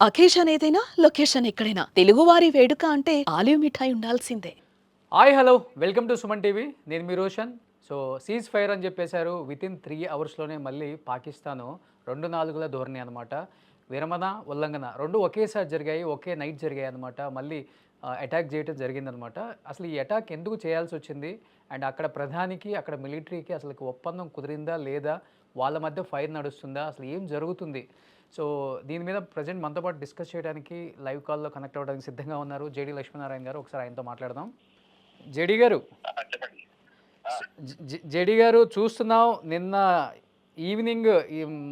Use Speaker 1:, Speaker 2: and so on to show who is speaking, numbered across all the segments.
Speaker 1: Occasion ఏదైనా location ఎక్కడైనా తెలుగువారి వేడుక అంటే ఆలివ్ మిఠాయి ఉండాల్సిందే.
Speaker 2: Hi hello welcome to Suman TV. నేను మీ రోషన్. సో సీజ్ ఫైర్ అని చెప్పేశారు. వితిన్ 3 అవర్స్లోనే మళ్ళీ పాకిస్తాను 2 నాలుగుల ధోరణి అనమాట. విరమణ ఉల్లంఘన రెండు ఒకేసారి జరిగాయి, ఒకే నైట్ జరిగాయి అనమాట. మళ్ళీ అటాక్ చేయడం జరిగిందనమాట. అసలు ఈ అటాక్ ఎందుకు చేయాల్సి వచ్చింది, అండ్ అక్కడ ప్రధానికి అక్కడ మిలిటరీకి అసలు ఒప్పందం కుదిరిందా లేదా, వాళ్ళ మధ్య ఫైర్ నడుస్తుందా, అసలు ఏం జరుగుతుంది? సో దీని మీద ప్రజెంట్ మనతో పాటు డిస్కస్ చేయడానికి లైవ్ కాల్లో కనెక్ట్ అవ్వడానికి సిద్ధంగా ఉన్నారు జేడి లక్ష్మీనారాయణ గారు. ఒకసారి ఆయనతో మాట్లాడదాం. జేడి గారు,
Speaker 3: చెప్పండి.
Speaker 2: జేడి గారు చూస్తున్నాం నిన్న ఈవినింగ్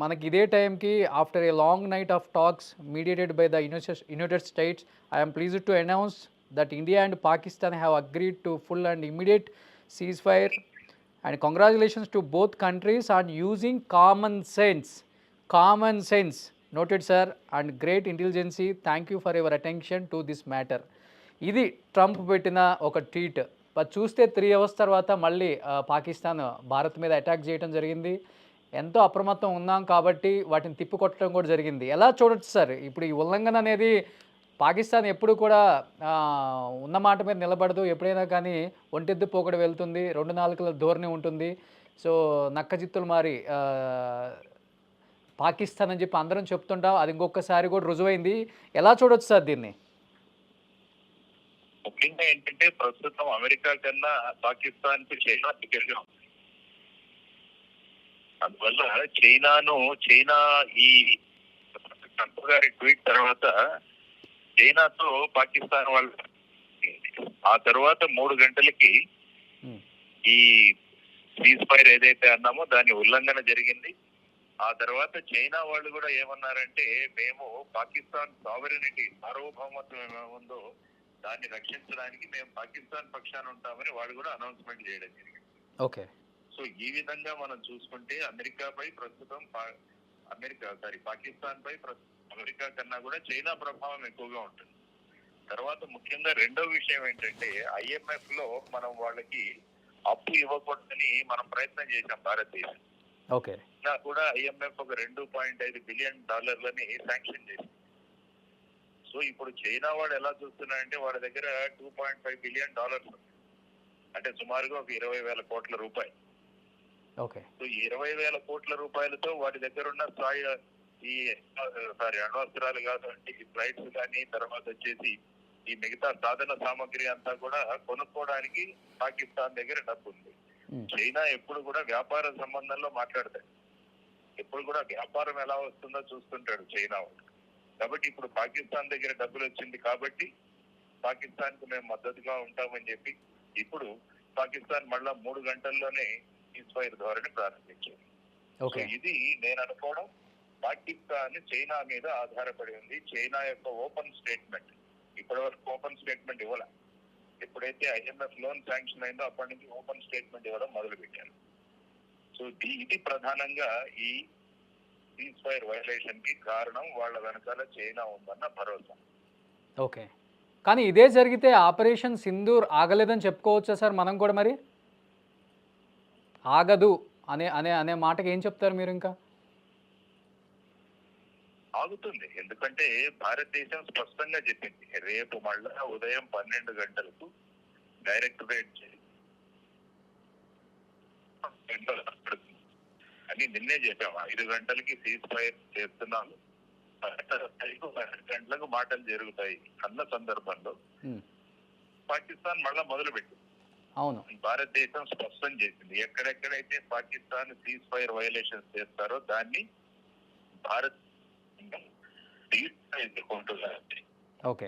Speaker 2: మనకి ఇదే టైంకి after a long knight of talks mediated by the United states, I'm pleased to announce that India and Pakistan have agreed to full and immediate cease fire and congratulations to both countries on using common sense noted sir and great intelligence. Thank you for your attention to this matter. ఇది Trump పెట్టిన ఒక tweet. But చూస్తే 3 hours తర్వాత మళ్ళీ పాకిస్తాన్ భారత్ మీద attack చేయడం జరిగింది. ఎంతో అప్రమత్తం ఉన్నాం కాబట్టి వాటిని తిప్పికొట్టడం కూడా జరిగింది. ఎలా చూడొచ్చు సార్ ఇప్పుడు ఈ ఉల్లంఘన అనేది? పాకిస్తాన్ ఎప్పుడు కూడా ఉన్న మాట మీద నిలబడదు. ఎప్పుడైనా కానీ ఒంటెద్దు పోకడ వెళ్తుంది, 2 నాలుకల ధోరణి ఉంటుంది. సో నక్కజిత్తులు మారి పాకిస్తాన్ అని చెప్పి అందరం చెప్తుంటాం. అది ఇంకొకసారి కూడా రుజువైంది. ఎలా చూడొచ్చు సార్ దీన్ని?
Speaker 3: ముఖ్యంగా ఏంటంటే ప్రస్తుతం అమెరికా కన్నా పాకిస్తాన్ కు చైనా దగ్గరగా ఉంది. అందువల్ల చైనా ఈ ట్రంప్ గారి ట్వీట్ తర్వాత చైనాతో పాకిస్తాన్ వాళ్ళు ఆ తర్వాత 3 గంటలకి ఈ సీజ్ ఫైర్ ఏదైతే అన్నామో దాని ఉల్లంఘన జరిగింది. ఆ తర్వాత చైనా వాళ్ళు కూడా ఏమన్నారంటే, మేము పాకిస్తాన్ సార్వభౌమత్వం ఏముందో దాన్ని రక్షించడానికి మేము పాకిస్తాన్ పక్షాన ఉంటామని వాళ్ళు కూడా అనౌన్స్మెంట్ చేయడం జరిగింది.
Speaker 2: ఓకే.
Speaker 3: సో ఈ విధంగా మనం చూసుకుంటే అమెరికాపై ప్రస్తుతం పాకిస్తాన్ పై అమెరికా కన్నా కూడా చైనా ప్రభావం ఎక్కువగా ఉంటుంది. తర్వాత ముఖ్యంగా రెండో విషయం ఏంటంటే, IMF లో మనం వాళ్ళకి అప్పు ఇవ్వకూడదని మనం ప్రయత్నం చేశాం భారతదేశం.
Speaker 2: ఓకే.
Speaker 3: కూడా IMF ఒక $2.5 బిలియన్ శాంక్షన్ చేసింది. సో ఇప్పుడు చైనా వాడు ఎలా చూస్తున్నారంటే, వాళ్ళ దగ్గర $2.5 బిలియన్ అంటే సుమారుగా ఒక 20,000 కోట్ల రూపాయలు.
Speaker 2: ఓకే.
Speaker 3: సో 20,000 కోట్ల రూపాయలతో వాటి దగ్గర ఉన్న అణ్వస్త్రాలు కాదండి, ఫ్లైట్స్ కానీ, తర్వాత వచ్చేసి ఈ మిగతా సాధన సామగ్రి అంతా కూడా కొనుక్కోవడానికి పాకిస్తాన్ దగ్గర డబ్బు ఉంది. చైనా ఎప్పుడు కూడా వ్యాపార సంబంధంలో మాట్లాడతాడు, ఎప్పుడు కూడా వ్యాపారం ఎలా వస్తుందో చూస్తుంటాడు చైనా వాడు. కాబట్టి ఇప్పుడు పాకిస్తాన్ దగ్గర డబ్బులు వచ్చింది కాబట్టి పాకిస్తాన్ కు మేము మద్దతుగా ఉంటామని చెప్పి ఇప్పుడు పాకిస్తాన్ మళ్ళా 3 గంటల్లోనే సీజ్ ఫైర్ ధోరణి ప్రారంభించింది. ఇది నేను అనుకోవడం పాకిస్తాన్ చైనా మీద ఆధారపడి ఉంది. చైనా యొక్క ఓపెన్ స్టేట్మెంట్ ఇప్పటి వరకు ఓపెన్ స్టేట్మెంట్ ఇవ్వాల. ఎప్పుడైతే IMF లోన్ శాంక్షన్ అయిందో అప్పటి నుంచి ఓపెన్ స్టేట్మెంట్ ఇవ్వడం మొదలు పెట్టారు. సో ఇది ప్రధానంగా ఈ సీజ్ ఫైర్ వైలేషన్ కి కారణం. వాళ్ళ వెనకాల చైనా ఉందన్న భరోసా.
Speaker 2: ఓకే. కానీ ఇదే జరిగితే ఆపరేషన్ సింధూర్ ఆగలేదని చెప్పుకోవచ్చా సార్ మనం కూడా? మరి ఆగదు అనే అనే అనే మాటకి ఏం చెప్తారు మీరు? ఇంకా
Speaker 3: ఆగుతుంది, ఎందుకంటే భారతదేశం స్పష్టంగా చెప్పింది, రేపు మళ్ళా ఉదయం 12 గంటలకు డైరెక్ట్ రేట్ అని నిన్నే చెప్పాము. 5 గంటలకి సీజ్ ఫైర్ చేస్తున్నాము, 12 గంటలకు మాటలు జరుగుతాయి అన్న సందర్భంలో పాకిస్తాన్ మళ్ళా మొదలు పెట్టింది.
Speaker 2: అవును,
Speaker 3: భారతదేశం స్పష్టం చేసింది, ఎక్కడెక్కడైతే పాకిస్తాన్ సీజ్ ఫైర్ వైలేషన్స్ చేస్తారో దాన్ని భారత్ ఎదుర్కొంటున్నారు.
Speaker 2: ఓకే.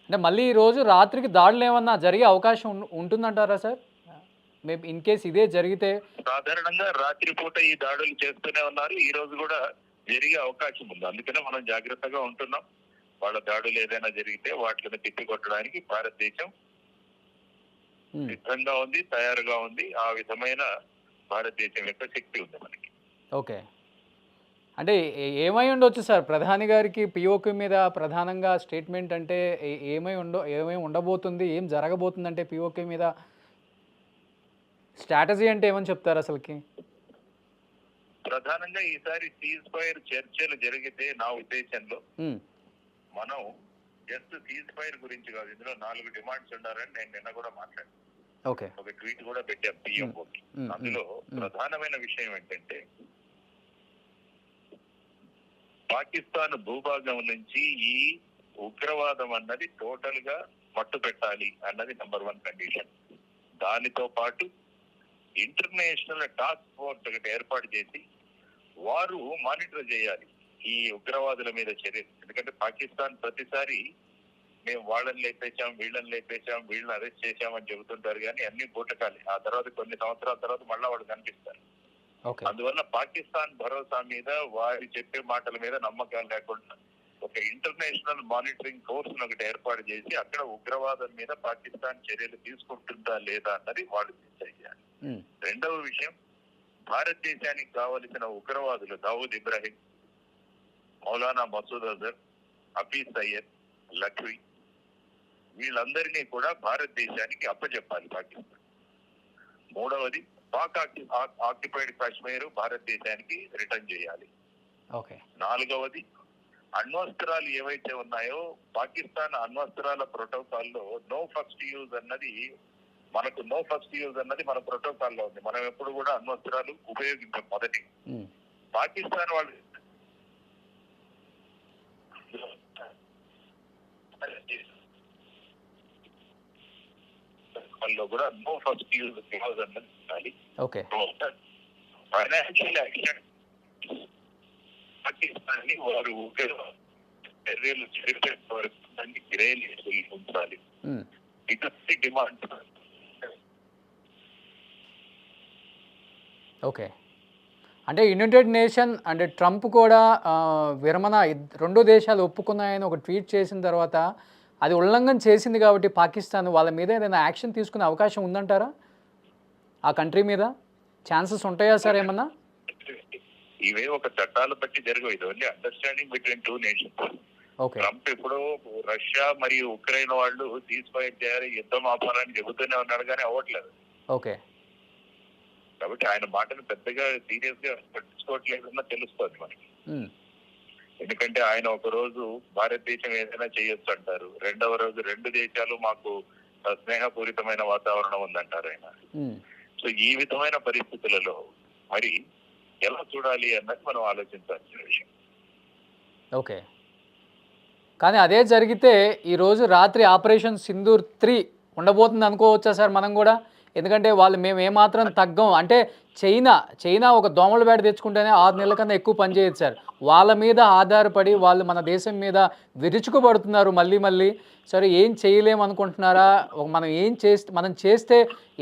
Speaker 2: అంటే మళ్ళీ ఈరోజు రాత్రికి దాడులు ఏమన్నా జరిగే అవకాశం ఉంటుందంటారా సార్? మేబీ ఇన్ కేస్ ఇదే జరిగితే
Speaker 3: సాధారణంగా రాత్రిపూట ఈ దాడులు చేస్తూనే ఉన్నారు. ఈ రోజు కూడా జరిగే అవకాశం ఉంది. అందుకనే మనం జాగ్రత్తగా ఉంటున్నాం. వాళ్ళ దాడులు ఏదైనా జరిగితే వాటిని తిప్పికొట్టడానికి భారతదేశం సిద్ధంగా ఉంది, తయారుగా ఉంది. ఆ విధమైన భారతదేశం యొక్క శక్తి ఉంది మనకి.
Speaker 2: ఓకే. అంటే ఏమై ఉండొచ్చు సార్ ప్రధాని గారికి పిఓకే మీద ప్రధానంగా స్టేట్మెంట్? అంటే ఏమై ఉండబోతుంది, ఏం జరగబోతుంది అంటే పిఓకే మీద? స్ట్రాటజీ అంటే ఏమని చెప్తారు అసలుకి?
Speaker 3: ప్రధానంగా ఈసారి సీజ్ ఫైర్ చర్చలు జరిగితే నా ఉద్దేశంలో
Speaker 2: ఉమ్,
Speaker 3: మనం జస్ట్ సీజ్ ఫైర్ గురించి కాదు, ఇందులో 4 డిమాండ్స్ ఉండాలని నేను నిన్న కూడా మాట్లాడాను.
Speaker 2: ఓకే.
Speaker 3: ఒక ట్వీట్ కూడా పెట్టాం పిఎంఓకి. అందులో ప్రధానమైన విషయం ఏంటంటే పాకిస్తాన్ భూభాగం నుంచి ఈ ఉగ్రవాదం అన్నది టోటల్ గా మట్టు పెట్టాలి అన్నది నెంబర్ 1 కండిషన్. దానితో పాటు ఇంటర్నేషనల్ టాస్క్ ఫోర్స్ ఒకటి ఏర్పాటు చేసి వారు మానిటర్ చేయాలి ఈ ఉగ్రవాదుల మీద చర్యలు. ఎందుకంటే పాకిస్తాన్ ప్రతిసారి మేము వాళ్ళని లేపేశాం, వీళ్ళని అరెస్ట్ చేశామని చెబుతుంటారు, కానీ అన్ని బూటకాలి. ఆ తర్వాత కొన్ని సంవత్సరాల తర్వాత మళ్ళా వాళ్ళు కనిపిస్తారు. అందువల్ల పాకిస్తాన్ భరోసా మీద, వారి చెప్పే మాటల మీద నమ్మకాలు లేకుండా ఒక ఇంటర్నేషనల్ మానిటరింగ్ ఫోర్స్ ఒకటి ఏర్పాటు చేసి అక్కడ ఉగ్రవాదం మీద పాకిస్తాన్ చర్యలు తీసుకుంటుందా లేదా అన్నది వాళ్ళు చేయాలి. రెండవ విషయం, భారతదేశానికి కావలసిన ఉగ్రవాదులు దావూద్ ఇబ్రాహిం, మౌలానా మసూద్ అజర్, హఫీజ్ సయ్యద్, లఖ్వీ, వీళ్ళందరినీ కూడా భారతదేశానికి అప్పచెప్పాలి పాకిస్తాన్. మూడవది, పాక్ ఆక్యుపైడ్ కాశ్మీర్ భారతదేశానికి రిటర్న్ చేయాలి. నాలుగవది, అణ్వస్త్రాలు ఏవైతే ఉన్నాయో పాకిస్తాన్ అణ్వస్త్రాల ప్రోటోకాల్లో నో ఫస్ట్ యూజ్ అన్నది మన ప్రోటోకాల్లో ఉంది. మనం ఎప్పుడు కూడా అణ్వస్త్రాలు ఉపయోగించాం. మొదటి పాకిస్తాన్ వాళ్ళు కూడా నో ఫస్ట్ యూజ్ క్లాజ్ అన్నది ఉండాలి. ఫైనాన్షియల్ యాక్షన్ పాకిస్తాన్ ని వారు చర్యలు జరిపేంత వరకు దాన్ని గిరేలు ఉంచాలి. ఇటువంటి డిమాండ్.
Speaker 2: ఓకే. అంటే యునైటెడ్ నేషన్ అంటే ట్రంప్ కూడా విరమణ 2 దేశాలు ఒప్పుకున్నాయని ఒక ట్వీట్ చేసిన తర్వాత అది ఉల్లంఘన చేసింది కాబట్టి పాకిస్తాన్ వాళ్ళ మీద ఏదైనా యాక్షన్ తీసుకునే అవకాశం ఉందంటారా? ఆ కంట్రీ మీద ఛాన్సెస్ ఉంటాయా సార్ ఏమన్నా?
Speaker 3: ఇవే ఒక చట్టాలు బట్టి జరగవు. ఇది only understanding between 2 nations. Trump ఇప్పుడు రష్యా మరియు ఉక్రెయిన్ వాళ్ళు సీజ్-ఫైర్ చేయాలి, యుద్ధం ఆపాలని చెబుతూనే ఉన్నాడు, కానీ అవ్వట్లేదు. కాబట్టి ఆయన మాటను పెద్దగా సీరియస్ గా పట్టించుకోవట్లేదన్నా తెలుస్తుంది మనకి. ఎందుకంటే ఆయన ఒక రోజు భారతదేశం ఏదైనా చేయొచ్చు అంటారు, రెండవ రోజు 2 దేశాలు మాకు స్నేహపూరితమైన వాతావరణం ఉందంటారు ఆయన. సో ఈ విధమైన పరిస్థితులలో మరి ఎలా చూడాలి అన్నది మనం ఆలోచించాల్సిన విషయం.
Speaker 2: ఓకే. కానీ అదే జరిగితే ఈరోజు రాత్రి ఆపరేషన్ సింధూర్ 3 ఉండబోతుంది అనుకోవచ్చా సార్ మనం కూడా? ఎందుకంటే వాళ్ళు మేము ఏమాత్రం తగ్గం అంటే చైనా ఒక దోమల బ్యాట్ తెచ్చుకుంటేనే 6 నెలల కన్నా ఎక్కువ పనిచేయదు సార్. వాళ్ళ మీద ఆధారపడి వాళ్ళు మన దేశం మీద విరుచుకుపడుతున్నారు మళ్ళీ. సరే ఏం చేయలేము అనుకుంటున్నారా? మనం చేస్తే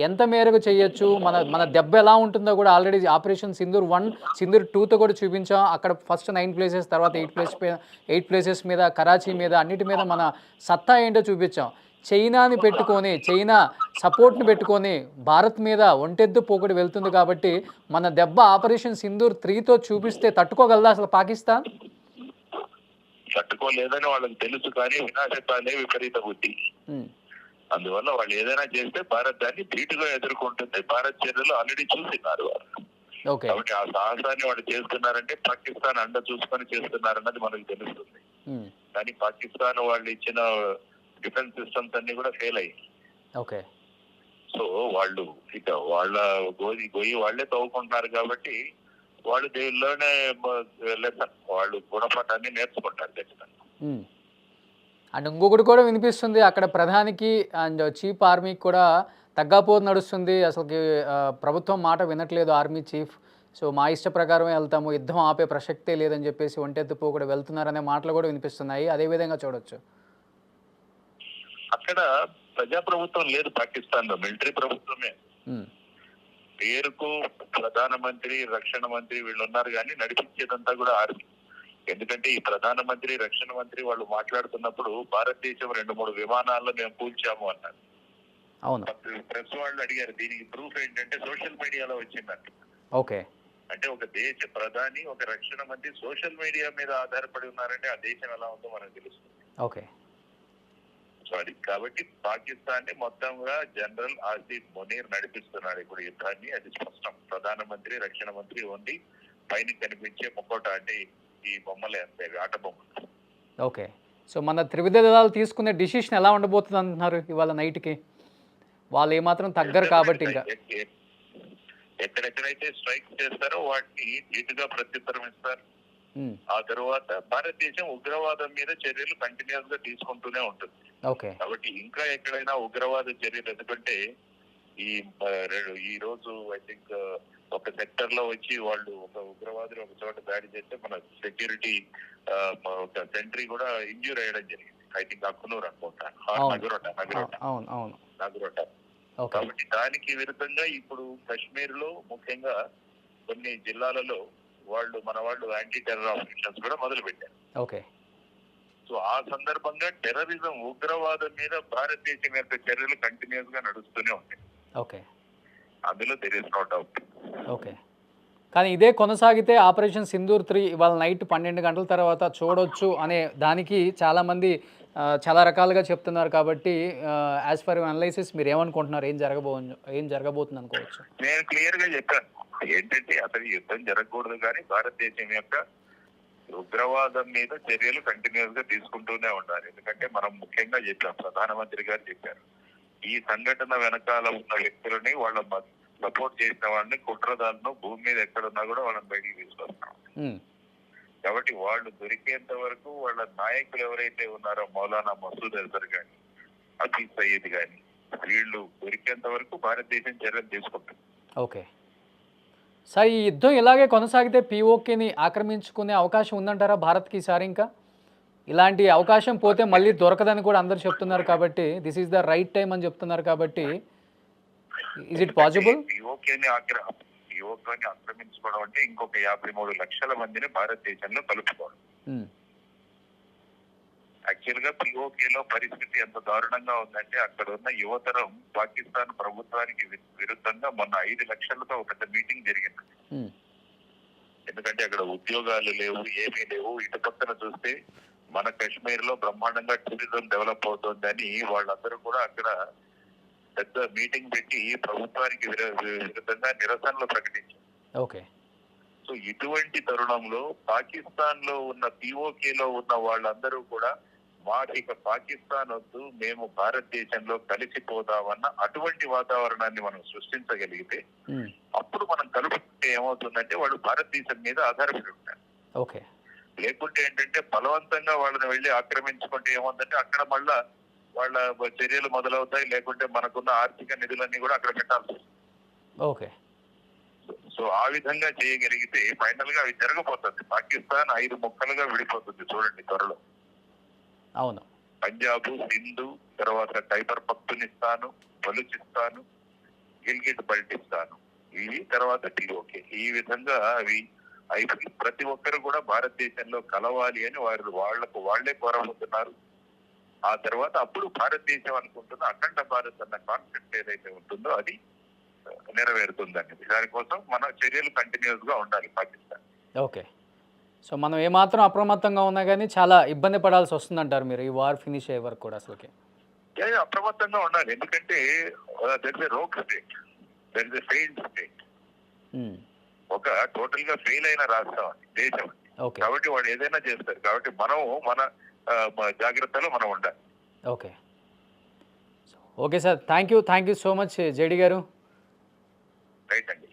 Speaker 2: ఎంత మేరకు చేయొచ్చు, మన దెబ్బ ఎలా ఉంటుందో కూడా ఆల్రెడీ ఆపరేషన్ సింధూర్ 1, సింధూర్ 2తో కూడా చూపించాం. అక్కడ ఫస్ట్ 9 ప్లేసెస్, తర్వాత 8 ప్లేసెస్ మీద, కరాచీ మీద, అన్నిటి మీద మన సత్తా ఏంటో చూపించాం. చైనాని పెట్టుకొని, చైనా సపోర్ట్ని పెట్టుకొని భారత్ మీద ఒంటెద్దు పోకడి వెళ్తుంది కాబట్టి మన దెబ్బ ఆపరేషన్ సింధూర్ 3తో చూపిస్తే తట్టుకోగలదా అసలు పాకిస్తాన్?
Speaker 3: తట్టుకోలేదని వాళ్ళకి తెలుసు, కానీ వినాశకాలే విపరీత బుద్ధి. అందువల్ల వాళ్ళు ఏదైనా చేస్తే భారత్ దాన్ని ధీటుగా ఎదుర్కొంటుంది. భారత్ చర్యలు ఆల్రెడీ చూస్తున్నారు వాళ్ళు. కాబట్టి ఆ సాహసాన్ని వాళ్ళు చేస్తున్నారంటే పాకిస్తాన్ అండ చూసుకొని చేస్తున్నారన్నది మనకు తెలుస్తుంది. కానీ పాకిస్తాన్ వాళ్ళు ఇచ్చిన డిఫెన్స్ సిస్టమ్స్ అన్ని కూడా ఫెయిల్ అయ్యాయి. సో వాళ్ళు ఇక వాళ్ళ గొయ్యి వాళ్లే తవ్వుకుంటున్నారు కాబట్టి వాళ్ళు దేవుల్లోనే లెసన్, వాళ్ళు గుణపాఠాన్ని నేర్చుకుంటారు ఖచ్చితంగా.
Speaker 2: అండ్ ఇంకొకటి కూడా వినిపిస్తుంది, అక్కడ ప్రధానికి అండ్ చీఫ్ ఆర్మీకి కూడా తగ్గాపోతు నడుస్తుంది. అసలుకి ప్రభుత్వం మాట వినట్లేదు ఆర్మీ చీఫ్. సో మా ఇష్ట ప్రకారమే వెళ్తాము, యుద్ధం ఆపే ప్రసక్తే లేదని చెప్పేసి ఒంటెత్తుపో కూడా వెళ్తున్నారనే మాటలు కూడా వినిపిస్తున్నాయి. అదే విధంగా చూడొచ్చు.
Speaker 3: అక్కడ ప్రజాప్రభుత్వం లేదు పాకిస్తాన్ లో, మిలిటరీ ప్రభుత్వమే. పేరుకు ప్రధానమంత్రి, రక్షణ మంత్రి వీళ్ళు ఉన్నారు, కానీ నడిపించేదంతా కూడా ఆర్మీ. ఎందుకంటే ఈ ప్రధానమంత్రి, రక్షణ మంత్రి వాళ్ళు మాట్లాడుతున్నప్పుడు భారతదేశం 2-3 విమానాల్లో మేము కూల్చాము అన్నారు. ప్రెస్ వాళ్ళు అడిగారు దీనికి ప్రూఫ్ ఏంటంటే సోషల్ మీడియాలో వచ్చిందంట. అంటే ఒక దేశ ప్రధాని, ఒక రక్షణ మంత్రి సోషల్ మీడియా మీద ఆధారపడి ఉన్నారంటే ఆ దేశం ఎలా ఉందో మనకు తెలుస్తుంది. సో అది కాబట్టి పాకిస్తాన్ ని మొత్తంగా జనరల్ ఆసిఫ్ మునీర్ నడిపిస్తున్నాడు ఇప్పుడు యుద్ధాన్ని. అది స్పష్టం. ప్రధానమంత్రి, రక్షణ మంత్రి ఓన్లీ పైన కనిపించే ముక్కోట అంటే ఈ బొమ్మలే అంతే, ఆట బొమ్మలు.
Speaker 2: ఓకే. సో మన త్రివిధ దళాలు తీసుకునే డిసిషన్ ఎలా ఉండబోతుంది అంటున్నారు ఇవాళ నైట్కి? వాళ్ళు ఏమాత్రం తగ్గరు కాబట్టి ఇంకా
Speaker 3: ఎక్కడెక్కడైతే స్ట్రైక్ చేస్తారో వాటిని ధీటుగా ప్రత్యుత్తరం ఇస్తారు.
Speaker 2: ఉమ్,
Speaker 3: ఆ తర్వాత భారతదేశం ఉగ్రవాదం మీద చర్యలు కంటిన్యూస్ గా తీసుకుంటూనే ఉంటుంది.
Speaker 2: ఓకే.
Speaker 3: కాబట్టి ఇంకా ఎక్కడైనా ఉగ్రవాద చర్యలు, ఎందుకంటే ఈ ఈ రోజు ఐ థింక్ ఒక సెక్టర్ లో వచ్చి వాళ్ళు ఒక ఉగ్రవాదులు ఒక చోట దాడి చేస్తే మన సెక్యూరిటీ ఒక సెంట్రీ కూడా ఇంజ్యూర్ అయ్యడం జరిగింది. ఐ థింక్ అక్కునూరు అనుకుంటా,
Speaker 2: అవును అవును.
Speaker 3: నగరోట.
Speaker 2: ఓకే.
Speaker 3: కాబట్టి దానికి విరుద్ధంగా ఇప్పుడు కాశ్మీర్ లో ముఖ్యంగా కొన్ని జిల్లాలలో మన వాళ్ళు యాంటీ టెర్రర్ ఆపరేషన్స్ కూడా మొదలు పెట్టారు.
Speaker 2: ఓకే.
Speaker 3: సో ఆ సందర్భంగా టెర్రరిజం, ఉగ్రవాదం మీద భారతదేశం యొక్క చర్యలు కంటిన్యూస్ గా నడుస్తూనే ఉంటాయి.
Speaker 2: ఓకే.
Speaker 3: అందులో there is no doubt.
Speaker 2: Okay. కానీ ఇదే కొనసాగితే ఆపరేషన్ సింధూర్ 3 ఇవాళ నైట్ 12 గంటల తర్వాత చూడొచ్చు అనే దానికి చాలామంది చాలా రకాలుగా చెప్తున్నారు. కాబట్టి యాజ్ పర్ అనలైసిస్ మీరు ఏమనుకుంటున్నారు? ఏం జరగబోతుంది అనుకోవచ్చు?
Speaker 3: నేను క్లియర్ గా చెప్పాను ఏంటంటే అసలు యుద్ధం జరగకూడదు, కానీ భారతదేశం యొక్క ఉగ్రవాదం మీద చర్యలు కంటిన్యూస్ గా తీసుకుంటూనే ఉండాలి. ఎందుకంటే మనం ముఖ్యంగా చెప్పాం, ప్రధానమంత్రి గారు చెప్పారు, ఈ సంఘటన వెనకాల ఉన్న వ్యక్తులని, వాళ్ళ సపోర్ట్ చేసిన వాళ్ళని, కుట్రదారులను భూమి మీద ఎక్కడున్నా కూడా వాళ్ళని బయటికి తీసుకొస్తాం. కాబట్టి వాళ్ళు దొరికేంత వరకు వాళ్ళ నాయకులు ఎవరైతే ఉన్నారో మౌలానా మసూద్ అజర్ గాని, హఫీజ్ సయీద్ గాని, వీళ్ళు దొరికేంత వరకు భారతదేశం చర్యలు తీసుకుంటుంది.
Speaker 2: ఓకే సార్, ఈ యుద్ధం ఇలాగే కొనసాగితే పీఓకేని ఆక్రమించుకునే అవకాశం ఉందంటారా భారత్కి ఈసారి? ఇంకా ఇలాంటి అవకాశం పోతే మళ్ళీ దొరకదని కూడా అందరూ చెప్తున్నారు. కాబట్టి this is the right time అని చెప్తున్నారు. కాబట్టి ఈజ్ ఇట్ పాసిబుల్?
Speaker 3: పీఓకేని ఆక్రమించుకోవడం అంటే ఇంకొక 53 లక్షల మందిని భారతదేశంలో కలుపుకోవడం. యాక్చువల్ గా పీఓకేలో పరిస్థితి ఎంత దారుణంగా ఉందంటే అక్కడ ఉన్న యువతరం పాకిస్తాన్ ప్రభుత్వానికి విరుద్ధంగా మొన్న 5 లక్షలతో ఒక పెద్ద మీటింగ్ జరిగింది. ఎందుకంటే అక్కడ ఉద్యోగాలు లేవు, ఏమీ లేవు. ఇటు పక్కన చూస్తే మన కాశ్మీర్ లో బ్రహ్మాండంగా టూరిజం డెవలప్ అవుతోందని వాళ్ళందరూ కూడా అక్కడ పెద్ద మీటింగ్ పెట్టి ప్రభుత్వానికి విరుద్ధంగా నిరసనలు ప్రకటించారు.
Speaker 2: ఓకే.
Speaker 3: సో ఇటువంటి తరుణంలో పాకిస్తాన్ లో ఉన్న పీఓకేలో ఉన్న వాళ్ళందరూ కూడా మాకు పాకిస్తాన్ వద్దు, మేము భారతదేశంలో కలిసిపోదామన్న అటువంటి వాతావరణాన్ని మనం సృష్టించగలిగితే అప్పుడు మనం కలుపుకుంటే ఏమవుతుందంటే వాళ్ళు భారతదేశం మీద ఆధారపడి ఉంటారు.
Speaker 2: ఓకే.
Speaker 3: లేకుంటే ఏంటంటే బలవంతంగా వాళ్ళని వెళ్ళి ఆక్రమించుకుంటే ఏమవుతుందంటే అక్కడ మళ్ళా వాళ్ళ చర్యలు మొదలవుతాయి. లేకుంటే మనకున్న ఆర్థిక నిధులన్నీ కూడా అక్కడ పెట్టాల్సి వస్తుంది.
Speaker 2: ఓకే.
Speaker 3: సో ఆ విధంగా చేయగలిగితే ఫైనల్ గా అవి జరగబోతుంది. పాకిస్తాన్ 5 ముక్కలుగా విడిపోతుంది చూడండి త్వరలో.
Speaker 2: అవును.
Speaker 3: పంజాబ్, సింధు, తర్వాత ఖైబర్ పఖ్తూనిస్తాను, బలూచిస్తాను, గిల్గిట్ బల్టిస్తాను, ఇవి తర్వాత పీఓకే. ఈ విధంగా అవి ప్రతి ఒక్కరు కూడా భారతదేశంలో కలవాలి అని వాళ్లే కోరబోతున్నారు. ఆ తర్వాత అప్పుడు భారతదేశం అనుకుంటున్న అఖండ భారత్ అన్న కాన్సెప్ట్ ఏదైతే ఉంటుందో అది నెరవేరుతుందండి. దానికోసం మన చర్యలు కంటిన్యూస్ గా ఉండాలి పాకిస్తాన్.
Speaker 2: ఓకే. సో మనం ఏమాత్రం అప్రమత్తంగా ఉన్నా కానీ చాలా ఇబ్బంది పడాల్సి వస్తుందంటారు మీరు ఈ వార్ ఫినిష్ అయ్యే వరకు కూడా? అసలుకి
Speaker 3: అప్రమత్తంగా ఉండాలి. ఎందుకంటే there is a rogue state, there is a failed state. ఒక టోటల్ గా ఫెయిల్ అయిన రాష్ట్రం అది, దేశం. కాబట్టి వాడు ఏదైనా చేస్తారు. కాబట్టి మనం మన జాగ్రత్తలో మనం ఉండాలి.
Speaker 2: Okay. Okay sir, thank you so much JD గారు.
Speaker 3: రైట్ అండి.